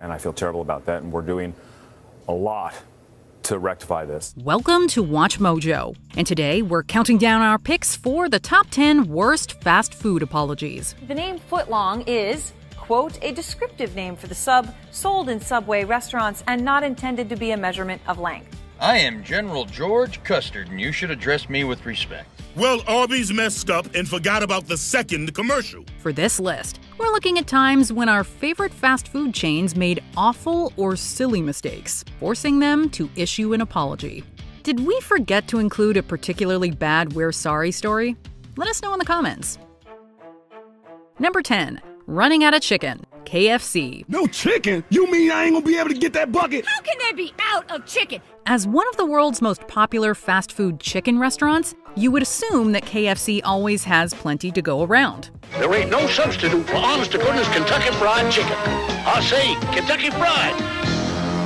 And I feel terrible about that, and we're doing a lot to rectify this. Welcome to WatchMojo, and today we're counting down our picks for the top 10 worst fast food apologies. The name footlong is, quote, a descriptive name for the sub sold in Subway restaurants and not intended to be a measurement of length. I am General George Custard, and you should address me with respect. Well, Arby's messed up and forgot about the second commercial. For this list, we're looking at times when our favorite fast food chains made awful or silly mistakes, forcing them to issue an apology. Did we forget to include a particularly bad "we're sorry" story? Let us know in the comments. Number 10. Running out of chicken. KFC. No chicken? You mean I ain't gonna be able to get that bucket? How can there be out of chicken? As one of the world's most popular fast food chicken restaurants, you would assume that KFC always has plenty to go around. There ain't no substitute for honest-to-goodness Kentucky Fried Chicken. I say, Kentucky Fried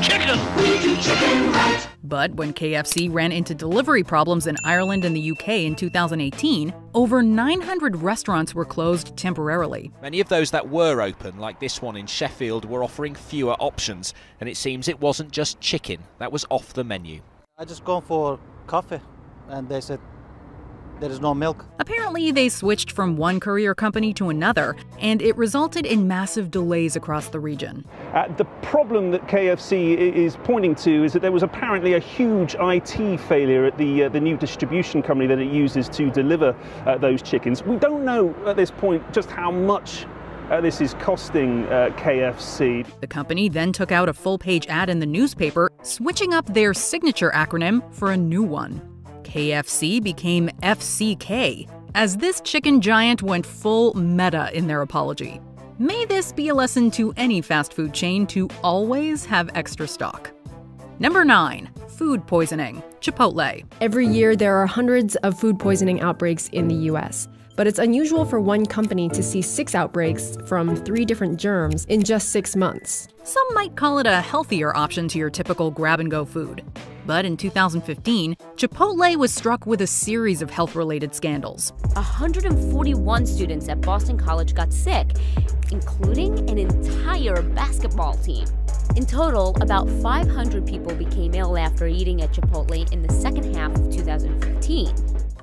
Chicken. We do chicken right. But when KFC ran into delivery problems in Ireland and the UK in 2018, over 900 restaurants were closed temporarily. Many of those that were open, like this one in Sheffield, were offering fewer options, and it seems it wasn't just chicken that was off the menu. I just gone for coffee, and they said there is no milk. Apparently, they switched from one courier company to another, and it resulted in massive delays across the region. The problem that KFC is pointing to is that there was apparently a huge IT failure at the new distribution company that it uses to deliver those chickens. We don't know at this point just how much this is costing KFC. The company then took out a full-page ad in the newspaper, switching up their signature acronym for a new one. KFC became FCK, as this chicken giant went full meta in their apology. May this be a lesson to any fast food chain to always have extra stock. Number 9. Food poisoning. Chipotle. Every year, there are hundreds of food poisoning outbreaks in the U.S., but it's unusual for one company to see 6 outbreaks from 3 different germs in just 6 months. Some might call it a healthier option to your typical grab-and-go food. But in 2015, Chipotle was struck with a series of health-related scandals. 141 students at Boston College got sick, including an entire basketball team. In total, about 500 people became ill after eating at Chipotle in the second half of 2015.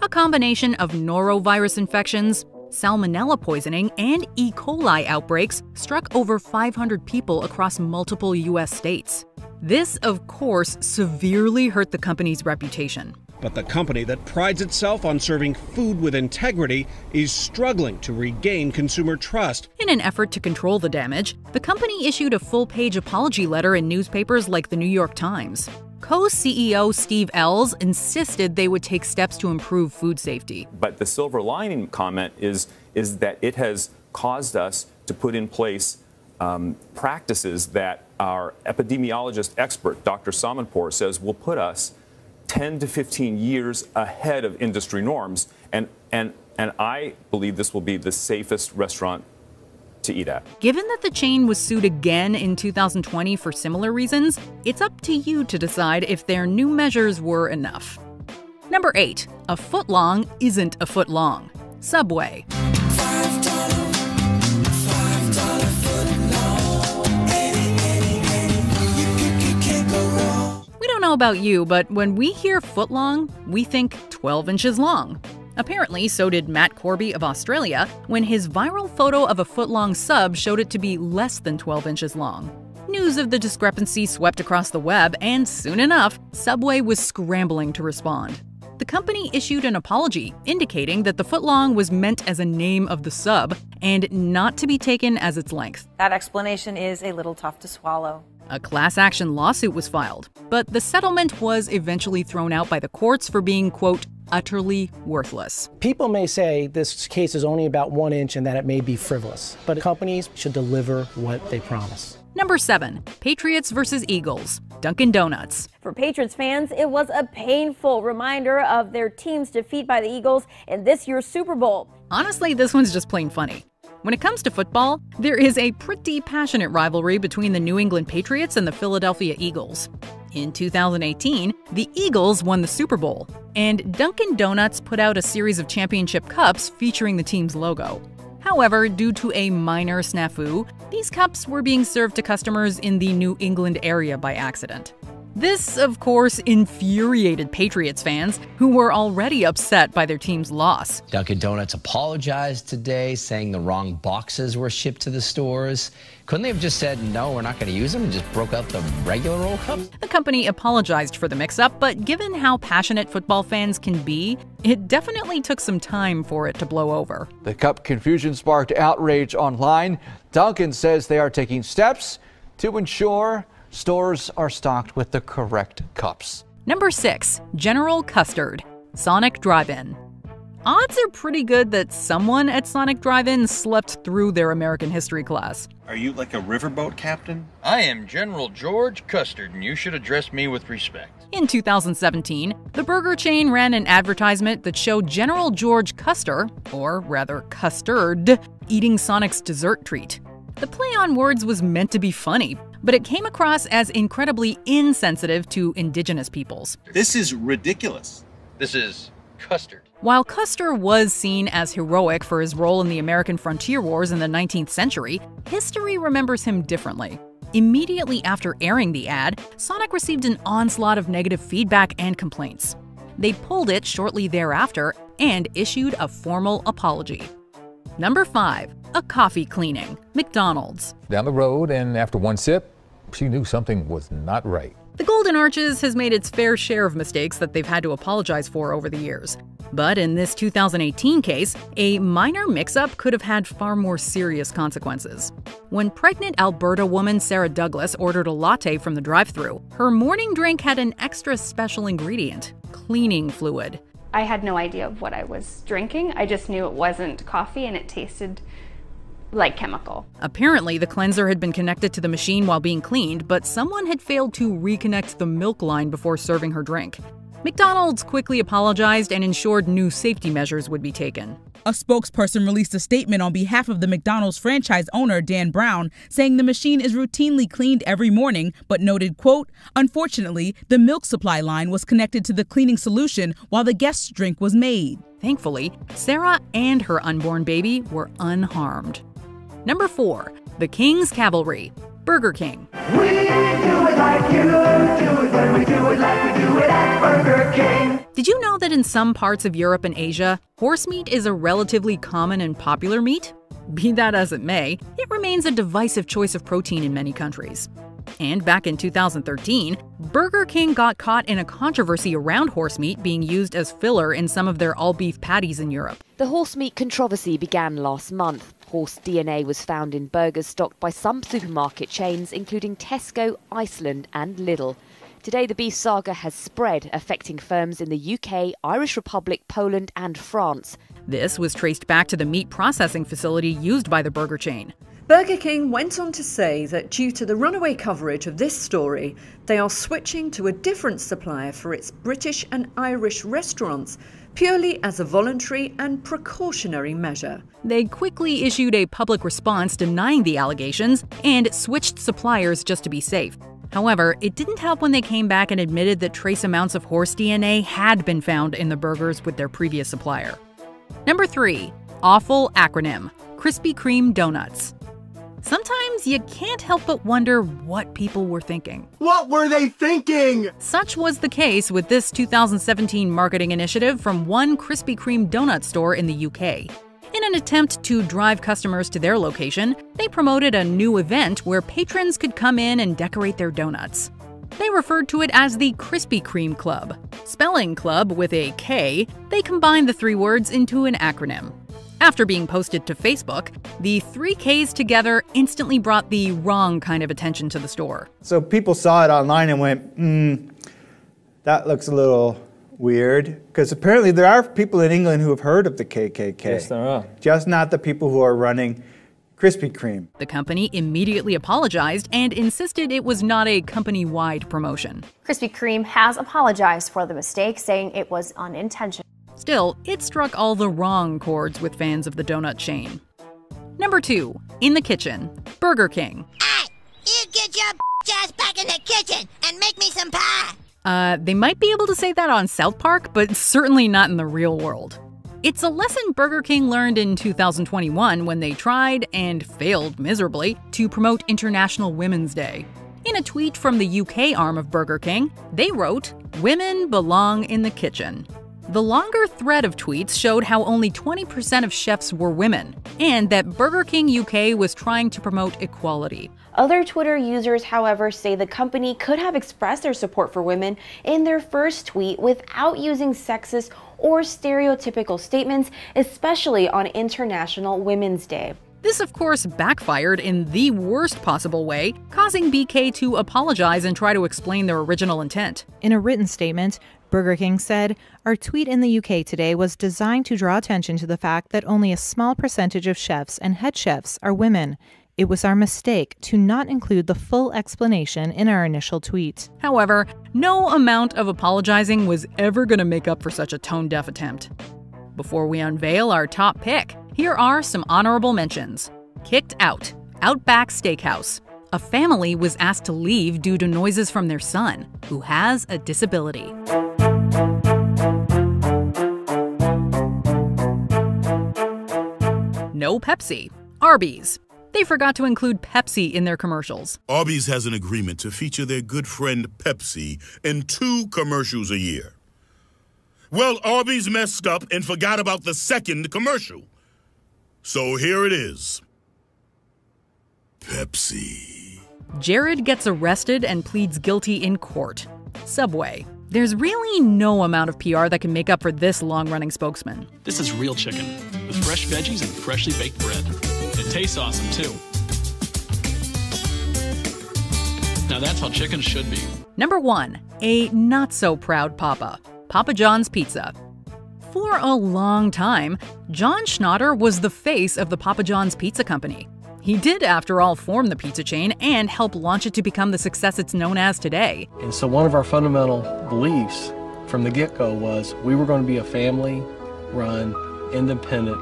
A combination of norovirus infections, salmonella poisoning, and E. coli outbreaks struck over 500 people across multiple U.S. states. This, of course, severely hurt the company's reputation. But the company that prides itself on serving food with integrity is struggling to regain consumer trust. In an effort to control the damage, the company issued a full-page apology letter in newspapers like the New York Times. Co-CEO Steve Ells insisted they would take steps to improve food safety. But the silver lining comment is that it has caused us to put in place practices that our epidemiologist expert, Dr. Samanpour, says will put us 10 to 15 years ahead of industry norms. And I believe this will be the safest restaurant to eat at. Given that the chain was sued again in 2020 for similar reasons, it's up to you to decide if their new measures were enough. Number 8. A foot long isn't a foot long. Subway. We don't know about you, but when we hear footlong, we think 12 inches long. Apparently, so did Matt Corby of Australia when his viral photo of a foot-long sub showed it to be less than 12 inches long. News of the discrepancy swept across the web, and soon enough, Subway was scrambling to respond. The company issued an apology, indicating that the footlong was meant as a name of the sub and not to be taken as its length. That explanation is a little tough to swallow. A class action lawsuit was filed, but the settlement was eventually thrown out by the courts for being, quote, utterly worthless. People may say this case is only about 1 inch and that it may be frivolous, but companies should deliver what they promise. Number 7. Patriots versus Eagles. Dunkin' Donuts. For Patriots fans, it was a painful reminder of their team's defeat by the Eagles in this year's Super Bowl. Honestly, this one's just plain funny. When it comes to football, there is a pretty passionate rivalry between the New England Patriots and the Philadelphia Eagles. In 2018, the Eagles won the Super Bowl, and Dunkin' Donuts put out a series of championship cups featuring the team's logo. However, due to a minor snafu, these cups were being served to customers in the New England area by accident. This, of course, infuriated Patriots fans who were already upset by their team's loss. Dunkin' Donuts apologized today, saying the wrong boxes were shipped to the stores. Couldn't they have just said, no, we're not going to use them, and just broke out the regular old cups? The company apologized for the mix-up, but given how passionate football fans can be, it definitely took some time for it to blow over. The cup confusion sparked outrage online. Dunkin' says they are taking steps to ensure stores are stocked with the correct cups. Number 6. General Custard, Sonic Drive-In. Odds are pretty good that someone at Sonic Drive-In slept through their American history class. Are you like a riverboat captain? I am General George Custard, and you should address me with respect. In 2017, the burger chain ran an advertisement that showed General George Custer, or rather Custard, eating Sonic's dessert treat. The play on words was meant to be funny, but it came across as incredibly insensitive to indigenous peoples. This is ridiculous. This is Custard. While Custer was seen as heroic for his role in the American frontier wars in the 19th century, history remembers him differently. Immediately after airing the ad, Sonic received an onslaught of negative feedback and complaints. They pulled it shortly thereafter and issued a formal apology. Number 5. A coffee cleaning, McDonald's. Down the road, and after one sip, she knew something was not right. The Golden Arches has made its fair share of mistakes that they've had to apologize for over the years. But in this 2018 case, a minor mix-up could have had far more serious consequences. When pregnant Alberta woman Sarah Douglas ordered a latte from the drive-thru, her morning drink had an extra special ingredient, cleaning fluid. I had no idea of what I was drinking. I just knew it wasn't coffee and it tasted like chemical. Apparently, the cleanser had been connected to the machine while being cleaned, but someone had failed to reconnect the milk line before serving her drink. McDonald's quickly apologized and ensured new safety measures would be taken. A spokesperson released a statement on behalf of the McDonald's franchise owner, Dan Brown, saying the machine is routinely cleaned every morning, but noted, quote, "Unfortunately, the milk supply line was connected to the cleaning solution while the guest's drink was made." Thankfully, Sarah and her unborn baby were unharmed. Number 4. The King's Cavalry, Burger King. We do it like you do it when we do it like we do it at Burger King. Did you know that in some parts of Europe and Asia, horse meat is a relatively common and popular meat? Be that as it may, it remains a divisive choice of protein in many countries. And back in 2013, Burger King got caught in a controversy around horse meat being used as filler in some of their all-beef patties in Europe. The horse meat controversy began last month. Horse DNA was found in burgers stocked by some supermarket chains, including Tesco, Iceland and Lidl. Today, the beef saga has spread, affecting firms in the UK, Irish Republic, Poland and France. This was traced back to the meat processing facility used by the burger chain. Burger King went on to say that due to the runaway coverage of this story, they are switching to a different supplier for its British and Irish restaurants, purely as a voluntary and precautionary measure. They quickly issued a public response denying the allegations and switched suppliers just to be safe. However, it didn't help when they came back and admitted that trace amounts of horse DNA had been found in the burgers with their previous supplier. Number 3. Awful acronym, Krispy Kreme Donuts. Sometimes you can't help but wonder what people were thinking. What were they thinking? Such was the case with this 2017 marketing initiative from one Krispy Kreme donut store in the UK. In an attempt to drive customers to their location, they promoted a new event where patrons could come in and decorate their donuts. They referred to it as the Krispy Kreme Club. Spelling club with a K, they combined the three words into an acronym. After being posted to Facebook, the 3 Ks together instantly brought the wrong kind of attention to the store. So people saw it online and went, that looks a little weird. Because apparently there are people in England who have heard of the KKK. Yes, there are. Just not the people who are running Krispy Kreme. The company immediately apologized and insisted it was not a company-wide promotion. Krispy Kreme has apologized for the mistake, saying it was unintentional. Still, it struck all the wrong chords with fans of the donut chain. Number 2. In the kitchen, Burger King. Hey, you get your ass back in the kitchen and make me some pie. They might be able to say that on South Park, but certainly not in the real world. It's a lesson Burger King learned in 2021 when they tried, and failed miserably, to promote International Women's Day. In a tweet from the UK arm of Burger King, they wrote, "Women belong in the kitchen." The longer thread of tweets showed how only 20% of chefs were women, and that Burger King UK was trying to promote equality. Other Twitter users, however, say the company could have expressed their support for women in their first tweet without using sexist or stereotypical statements, especially on International Women's Day. This, of course, backfired in the worst possible way, causing BK to apologize and try to explain their original intent. In a written statement, Burger King said, "Our tweet in the UK today was designed to draw attention to the fact that only a small percentage of chefs and head chefs are women. It was our mistake to not include the full explanation in our initial tweet." However, no amount of apologizing was ever going to make up for such a tone-deaf attempt. Before we unveil our top pick, here are some honorable mentions. Kicked out. Outback Steakhouse. A family was asked to leave due to noises from their son, who has a disability. No Pepsi. Arby's. They forgot to include Pepsi in their commercials. Arby's has an agreement to feature their good friend Pepsi in 2 commercials a year. Well, Arby's messed up and forgot about the second commercial. So here it is. Pepsi. Jared gets arrested and pleads guilty in court. Subway. There's really no amount of PR that can make up for this long-running spokesman. This is real chicken, with fresh veggies and freshly baked bread. It tastes awesome, too. Now that's how chicken should be. Number 1. A not-so-proud Papa. Papa John's Pizza. For a long time, John Schnatter was the face of the Papa John's Pizza Company. He did, after all, form the pizza chain and help launch it to become the success it's known as today. And so one of our fundamental beliefs from the get-go was we were going to be a family-run, independent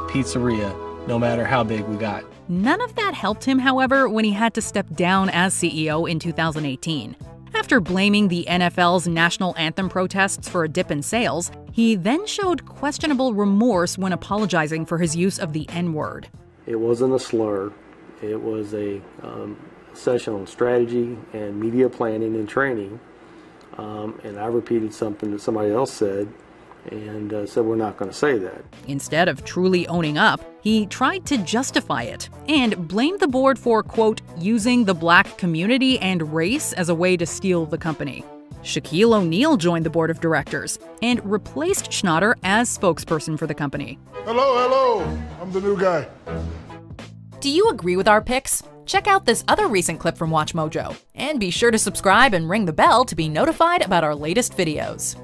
pizzeria, no matter how big we got. None of that helped him, however, when he had to step down as CEO in 2018. After blaming the NFL's national anthem protests for a dip in sales, he then showed questionable remorse when apologizing for his use of the N-word. It wasn't a slur. It was a session on strategy and media planning and training. And I repeated something that somebody else said and said we're not going to say that. Instead of truly owning up, he tried to justify it and blamed the board for, quote, using the black community and race as a way to steal the company. Shaquille O'Neal joined the board of directors and replaced Schnatter as spokesperson for the company. Hello, I'm the new guy. Do you agree with our picks? Check out this other recent clip from WatchMojo, and be sure to subscribe and ring the bell to be notified about our latest videos.